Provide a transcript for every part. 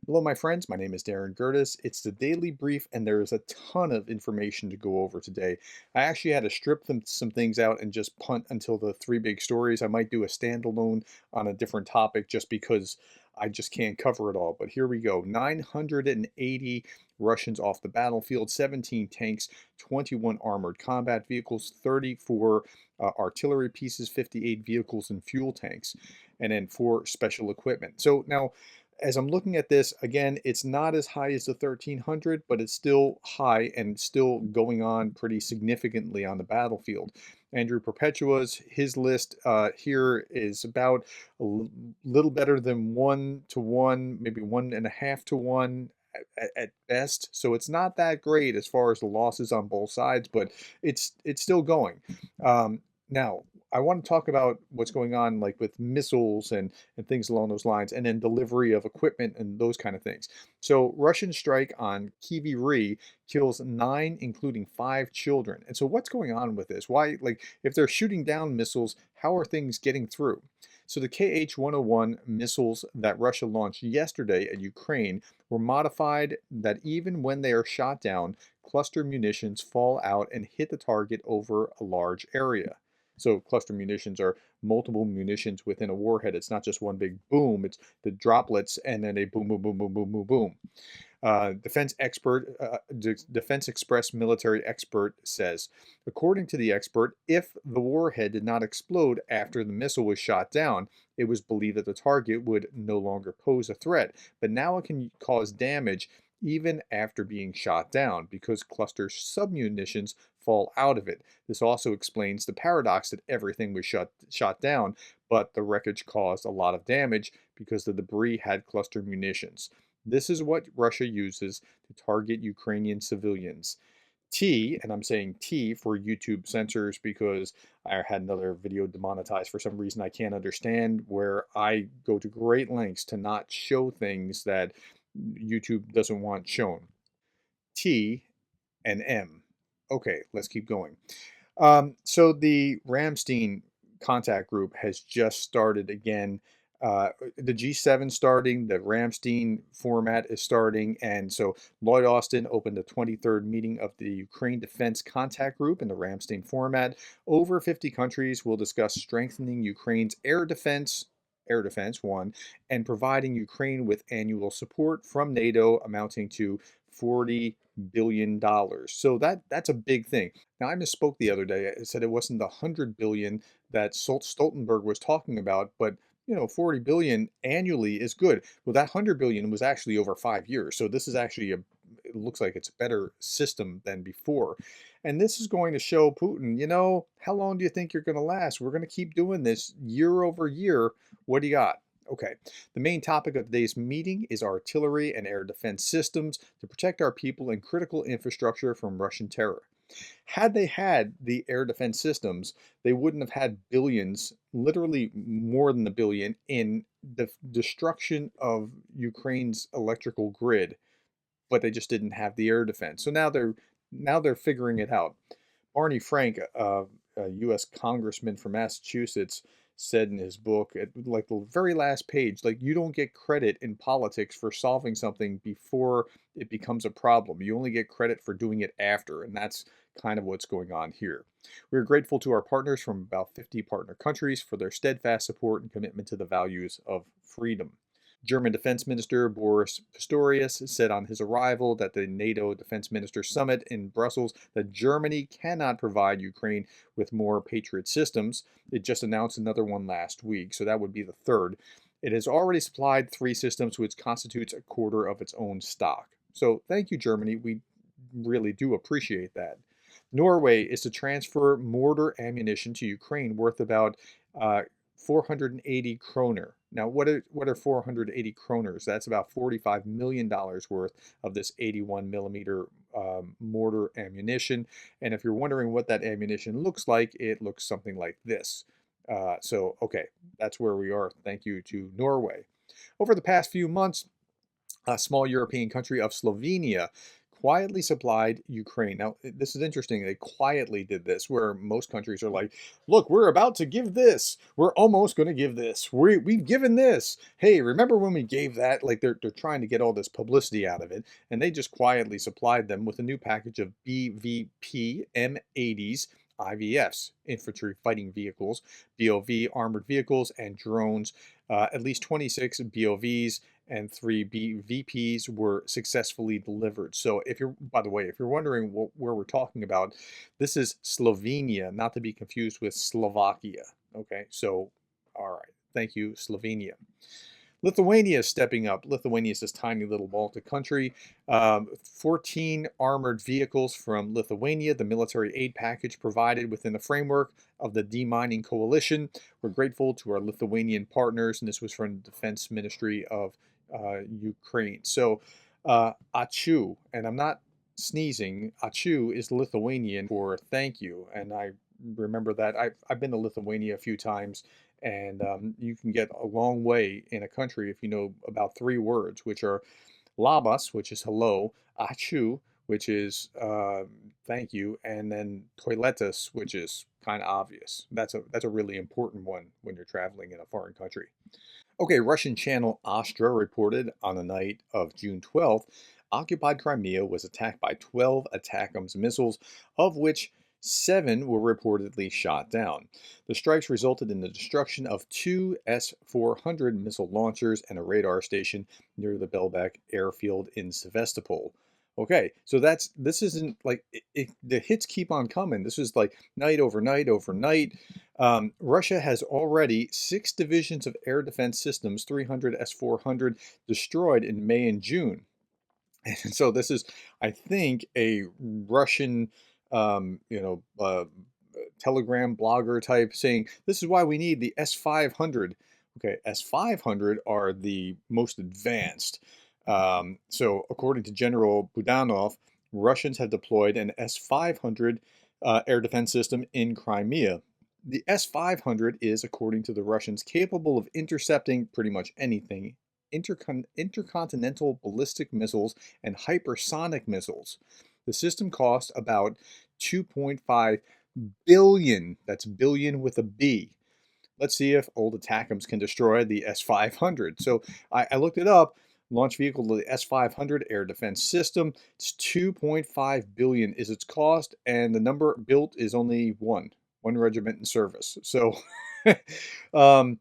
Hello, my friends. My name is Darren Gerdes. It's the Daily Brief, and there is a ton of information to go over today. I actually had to strip some things out and just punt until the three big stories. I might do a standalone on a different topic just because I just can't cover it all. But here we go. 980 Russians off the battlefield, 17 tanks, 21 armored combat vehicles, 34 artillery pieces, 58 vehicles and fuel tanks, and then 4 special equipment. So now, as I'm looking at this, again, it's not as high as the 1300, but it's still high and still going on pretty significantly on the battlefield. Andrew Perpetua's, his list here is about little better than 1 to 1, maybe 1.5 to 1 at best. So it's not that great as far as the losses on both sides, but it's still going. Now, I want to talk about what's going on, like with missiles and things along those lines, and then delivery of equipment and those kind of things. So, Russian strike on Kyiv kills 9, including 5 children. And so, what's going on with this? Why, like, if they're shooting down missiles, how are things getting through? So, the KH-101 missiles that Russia launched yesterday at Ukraine were modified that even when they are shot down, cluster munitions fall out and hit the target over a large area. So cluster munitions are multiple munitions within a warhead. It's not just one big boom. It's the droplets and then a boom, boom, boom, boom, boom, boom, boom. Defense Express military expert says, according to the expert, if the warhead did not explode after the missile was shot down, it was believed that the target would no longer pose a threat. But now it can cause damage even after being shot down because cluster submunitions fall out of it. This also explains the paradox that everything was shot down, but the wreckage caused a lot of damage because the debris had cluster munitions. This is what Russia uses to target Ukrainian civilians. T, and I'm saying T for YouTube censors because I had another video demonetized for some reason I can't understand, where I go to great lengths to not show things that YouTube doesn't want shown. T and M. Okay, let's keep going. So the Ramstein contact group has just started again. The G7 starting, the Ramstein format is starting, and so Lloyd Austin opened the 23rd meeting of the Ukraine Defense Contact Group in the Ramstein format. Over 50 countries will discuss strengthening Ukraine's air defense one, and providing Ukraine with annual support from NATO amounting to $40 billion. So that's a big thing. Now, I misspoke the other day. I said it wasn't the 100 billion that Stoltenberg was talking about, but 40 billion annually is good. Well, that 100 billion was actually over 5 years. So this is actually it looks like it's a better system than before. And this is going to show Putin, how long do you think you're going to last? We're going to keep doing this year over year. What do you got? Okay, the main topic of today's meeting is artillery and air defense systems to protect our people and critical infrastructure from Russian terror. Had they had the air defense systems, they wouldn't have had billions, literally more than a billion, in the destruction of Ukraine's electrical grid, but they just didn't have the air defense. So now they're figuring it out. Barney Frank, a U.S. congressman from Massachusetts, said in his book, at like the very last page, like, you don't get credit in politics for solving something before it becomes a problem. You only get credit for doing it after, and that's kind of what's going on here. We're grateful to our partners from about 50 partner countries for their steadfast support and commitment to the values of freedom. German Defense Minister Boris Pistorius said on his arrival that the NATO Defense Minister Summit in Brussels that Germany cannot provide Ukraine with more Patriot systems. It just announced another one last week, so that would be the third. It has already supplied 3 systems, which constitutes a quarter of its own stock. So thank you, Germany. We really do appreciate that. Norway is to transfer mortar ammunition to Ukraine worth about 480 kroner. Now, what are 480 kroners? That's about $45 million worth of this 81 millimeter mortar ammunition. And if you're wondering what that ammunition looks like, it looks something like this. Okay, that's where we are. Thank you to Norway. Over the past few months, a small European country of Slovenia quietly supplied Ukraine. Now, this is interesting. They quietly did this, where most countries are like, look, we're about to give this. We're almost going to give this. We've given this. Hey, remember when we gave that? Like they're trying to get all this publicity out of it. And they just quietly supplied them with a new package of BVP M80s IVFs, infantry fighting vehicles, BOV armored vehicles, and drones. At least 26 BOVs and 3 VPs were successfully delivered. So if you're, by the way, if you're wondering where we're talking about, this is Slovenia, not to be confused with Slovakia. Okay, so all right, thank you, Slovenia. Lithuania is stepping up. Lithuania is this tiny little Baltic country. 14 armored vehicles from Lithuania, the military aid package provided within the framework of the Demining Coalition. We're grateful to our Lithuanian partners, and this was from the Defense Ministry of Ukraine. So, Achu, and I'm not sneezing, Achu is Lithuanian for thank you, and I remember that. I've been to Lithuania a few times, and you can get a long way in a country if you know about three words, which are labas, which is hello, achu, which is thank you, and then toiletas, which is kind of obvious. That's a really important one when you're traveling in a foreign country. Okay, Russian channel Astra reported on the night of June 12th, occupied Crimea was attacked by 12 ATACMS missiles, of which 7 were reportedly shot down. The strikes resulted in the destruction of 2 S-400 missile launchers and a radar station near the Belbek airfield in Sevastopol. Okay, so this isn't like the hits keep on coming. This is like night over night over night. Russia has already 6 divisions of air defense systems, 300 S-400 destroyed in May and June. And so this is, I think, a Russian, Telegram blogger type saying this is why we need the S-500. Okay, S-500 are the most advanced. So according to General Budanov, Russians have deployed an S-500 air defense system in Crimea. The S-500 is, according to the Russians, capable of intercepting pretty much anything, intercontinental ballistic missiles and hypersonic missiles. The system cost about 2.5 billion. That's billion with a B. Let's see if old ATACMS can destroy the S-500. So I looked it up. Launch vehicle to the S-500 air defense system. It's 2.5 billion is its cost, and the number built is only one regiment in service. So, um,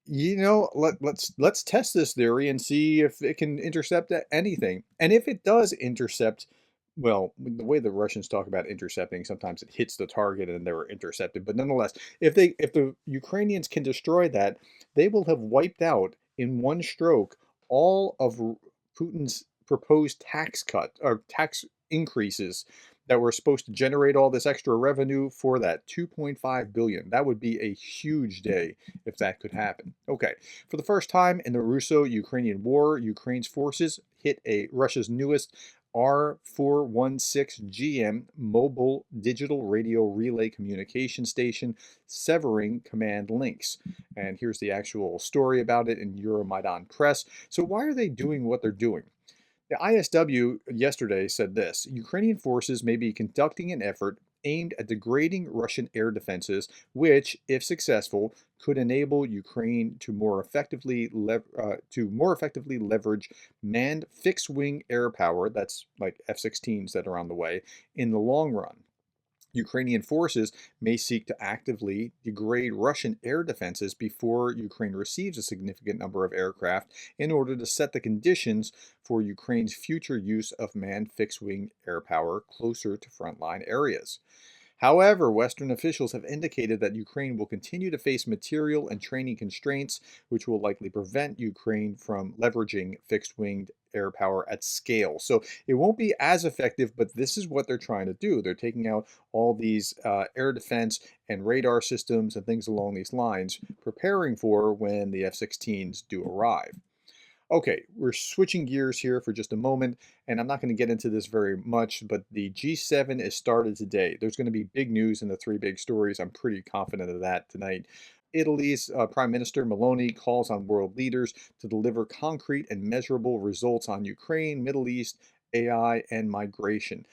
let's test this theory and see if it can intercept anything. And if it does intercept, well, the way the Russians talk about intercepting, sometimes it hits the target and they were intercepted. But nonetheless, if the Ukrainians can destroy that, they will have wiped out in one stroke all of Putin's proposed tax cut or tax increases that were supposed to generate all this extra revenue for that 2.5 billion. That would be a huge day if that could happen. Okay, for the first time in the Russo-Ukrainian war, Ukraine's forces hit Russia's newest R416GM mobile digital radio relay communication station, severing command links. And here's the actual story about it in Euromaidan Press. So why are they doing what they're doing? The ISW yesterday said this: Ukrainian forces may be conducting an effort aimed at degrading Russian air defenses, which, if successful, could enable Ukraine to more effectively leverage manned fixed-wing air power, that's like F-16s that are on the way, in the long run. Ukrainian forces may seek to actively degrade Russian air defenses before Ukraine receives a significant number of aircraft in order to set the conditions for Ukraine's future use of manned fixed-wing air power closer to frontline areas. However, Western officials have indicated that Ukraine will continue to face material and training constraints, which will likely prevent Ukraine from leveraging fixed-winged air power at scale. So it won't be as effective, but this is what they're trying to do. They're taking out all these air defense and radar systems and things along these lines, preparing for when the F-16s do arrive. Okay, we're switching gears here for just a moment, and I'm not going to get into this very much, but the G7 is started today. There's going to be big news in the three big stories. I'm pretty confident of that tonight. Italy's Prime Minister Meloni calls on world leaders to deliver concrete and measurable results on Ukraine, Middle East, AI and migration.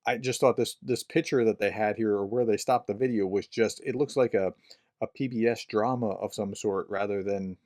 I just thought this picture that they had here, or where they stopped the video, was just, it looks like a PBS drama of some sort rather than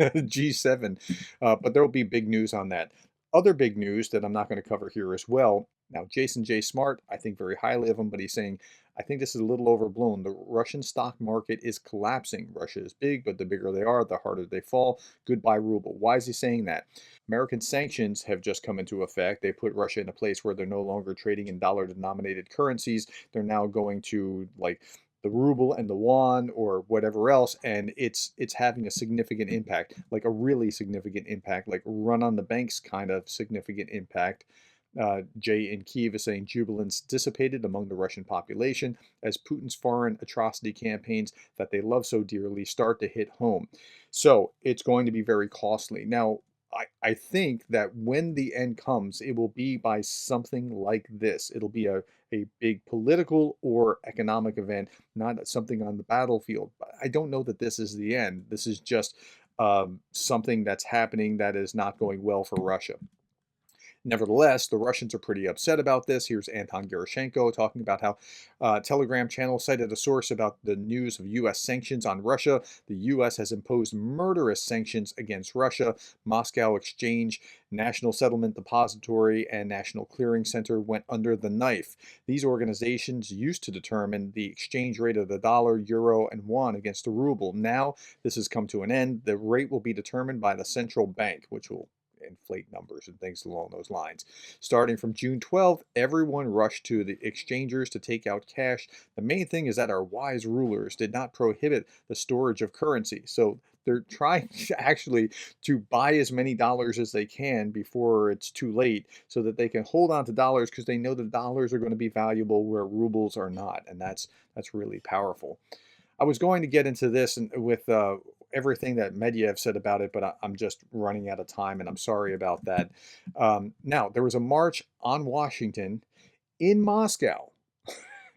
G7. But there will be big news on that. Other big news that I'm not going to cover here as well. Now, Jason J. Smart, I think very highly of him, but he's saying, I think this is a little overblown. The Russian stock market is collapsing. Russia is big, but the bigger they are, the harder they fall. Goodbye, ruble. Why is he saying that? American sanctions have just come into effect. They put Russia in a place where they're no longer trading in dollar denominated currencies. They're now going to, like, the ruble and the yuan or whatever else, and it's having a significant impact, like a really significant impact, like run on the banks kind of significant impact. Jay in Kiev is saying jubilance dissipated among the Russian population as Putin's foreign atrocity campaigns that they love so dearly start to hit home. So it's going to be very costly. Now, I think that when the end comes, it will be by something like this. It'll be a big political or economic event, not something on the battlefield. But I don't know that this is the end. This is just something that's happening that is not going well for Russia. Nevertheless, the Russians are pretty upset about this. Here's Anton Gerashenko talking about how Telegram channel cited a source about the news of U.S. sanctions on Russia. The U.S. has imposed murderous sanctions against Russia. Moscow Exchange, National Settlement Depository, and National Clearing Center went under the knife. These organizations used to determine the exchange rate of the dollar, euro, and won against the ruble. Now, this has come to an end. The rate will be determined by the central bank, which will inflate numbers and things along those lines. Starting from June 12th, everyone rushed to the exchangers to take out cash. The main thing is that our wise rulers did not prohibit the storage of currency. So they're trying to actually to buy as many dollars as they can before it's too late so that they can hold on to dollars because they know the dollars are going to be valuable where rubles are not. And that's really powerful. I was going to get into this and with everything that Medvedev said about it, but I'm just running out of time, and I'm sorry about that. Now, there was a march on Washington in Moscow.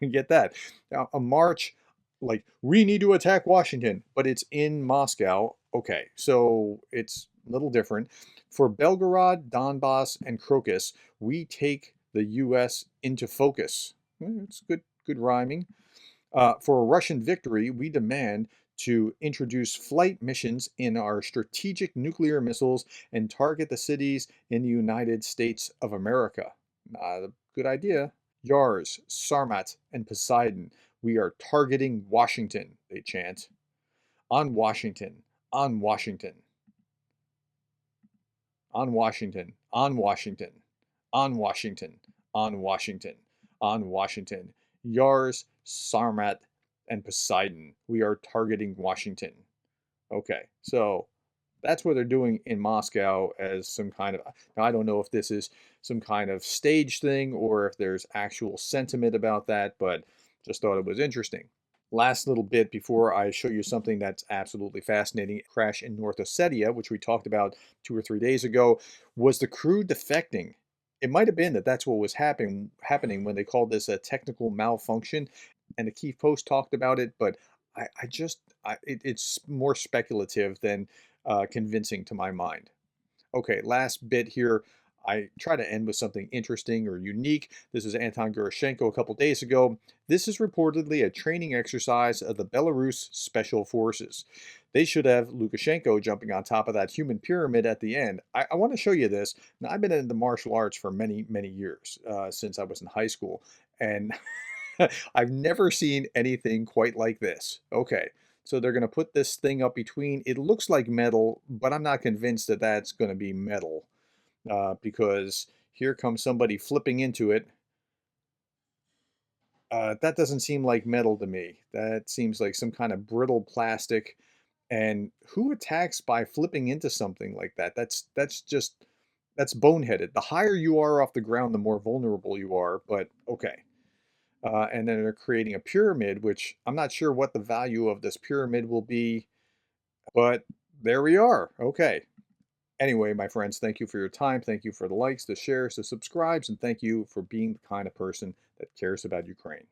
Get that? Now, a march like, we need to attack Washington, but it's in Moscow. Okay, so it's a little different. For Belgorod, Donbass, and Crocus, we take the U.S. into focus. It's good rhyming. For a Russian victory, we demand to introduce flight missions in our strategic nuclear missiles and target the cities in the United States of America. Not a good idea. Yars, Sarmat, and Poseidon. We are targeting Washington, they chant. On Washington, on Washington, on Washington, on Washington, on Washington, on Washington, on Washington. Yars, Sarmat, and Poseidon. We are targeting Washington. Okay, so that's what they're doing in Moscow as some kind of. Now, I don't know if this is some kind of stage thing or if there's actual sentiment about that, but just thought it was interesting. Last little bit before I show you something that's absolutely fascinating. Crash in North Ossetia, which we talked about 2 or 3 days ago, was the crew defecting. It might have been that that's what was happening when they called this a technical malfunction, and the Kiev Post talked about it. But it's more speculative than convincing to my mind. Okay, last bit here. I try to end with something interesting or unique. This is Anton Gerashenko a couple days ago. This is reportedly a training exercise of the Belarus Special Forces. They should have Lukashenko jumping on top of that human pyramid at the end. I want to show you this. Now, I've been in the martial arts for many, many years, since I was in high school, and I've never seen anything quite like this. Okay, so they're going to put this thing up between. It looks like metal, but I'm not convinced that that's going to be metal because here comes somebody flipping into it. That doesn't seem like metal to me. That seems like some kind of brittle plastic. And who attacks by flipping into something like that? That's boneheaded. The higher you are off the ground, the more vulnerable you are. But okay. And then they're creating a pyramid, which I'm not sure what the value of this pyramid will be, but there we are. Okay. Anyway, my friends, thank you for your time. Thank you for the likes, the shares, the subscribes, and thank you for being the kind of person that cares about Ukraine.